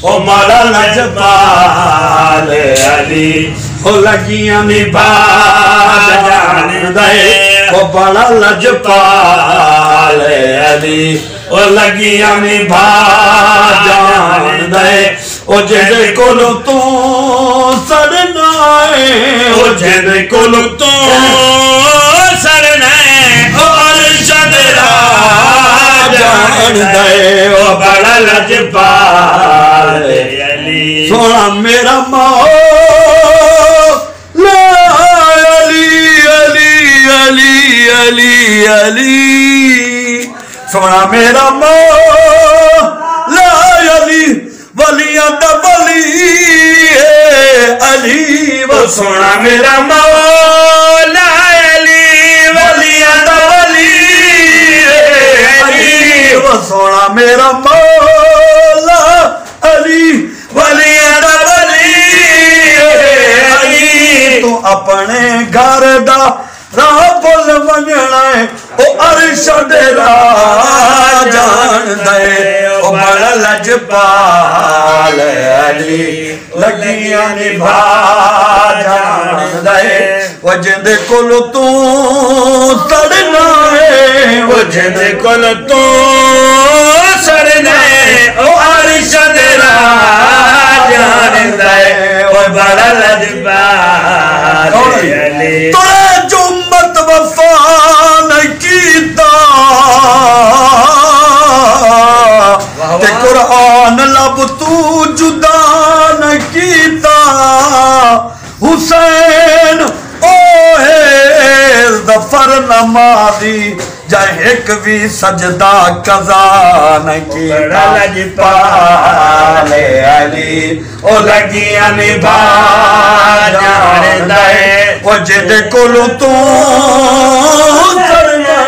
ओ मारा लजपाल अली ओ लगियां निभा जान दे ओ बड़ा लजपाल अली ओ लगियां निभा जान दे ओ जेदे कोलो तू सड़ना है ओ जेदे कोलो तू सड़ना है ओ अरशद जान दे ओ बड़ा लजपाल अली सोना मेरा मौला अली अली अली अली अली सोना मेरा मौला अली वलियां दा वली अली वो सोना मेरा मौला अली वलियां दा वली सोना मेरा मौला अली वलियां दा वली अली तू अपने घर दा राह भुल वंजना है ओ अरशद जान दे ओ बड़ा लजपाल अली लगियां निभा जान दे ओ जिंदे कोल तू सड़ना है ओ जिंदे कोल तू सड़ना है ओ अरशद जान दे ओ बड़ा लजपाल अली तोरा जो मत वफा नहीं कीता ते कुरान लब तू जुदा नहीं कीता हुसैन ओ है ज़फ़र नमाज़ी जाए एक भी सजदा कज़ा नहीं कीता लजपाल अली ओ लगियां निभा जान दे ओ जेदे कोलो तू सड़ना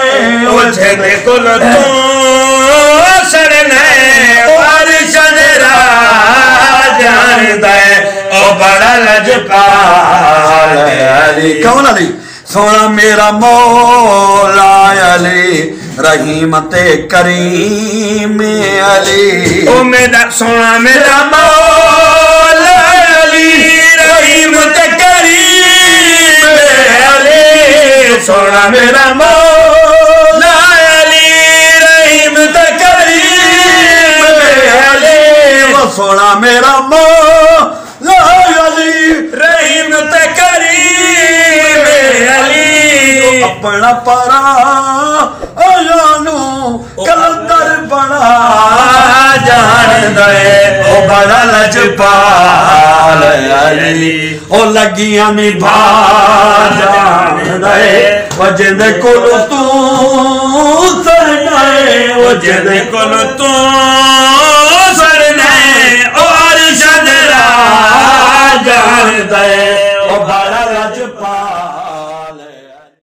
ओ जेदे कोलो तू सड़ना ओ अरशद जान दे ओ बड़ा लजपाल अली कौन अली सोना मेरा मौला अली रहीम ते करीम अली ओ मेरा सोना मेरा मौला अली रहीम ते करीम अली सोना मेरा मौला अली रहीम ते करीम अली वो सोना मेरा मौला अली रहीम ते करीम अली अपना परा कलंदर बना जान दे ओ बड़ा लजपाल अली ओ लगियां निभा जान दे ओ जिंदे कोल तू सड़ना है ओ जिंदे कोल तू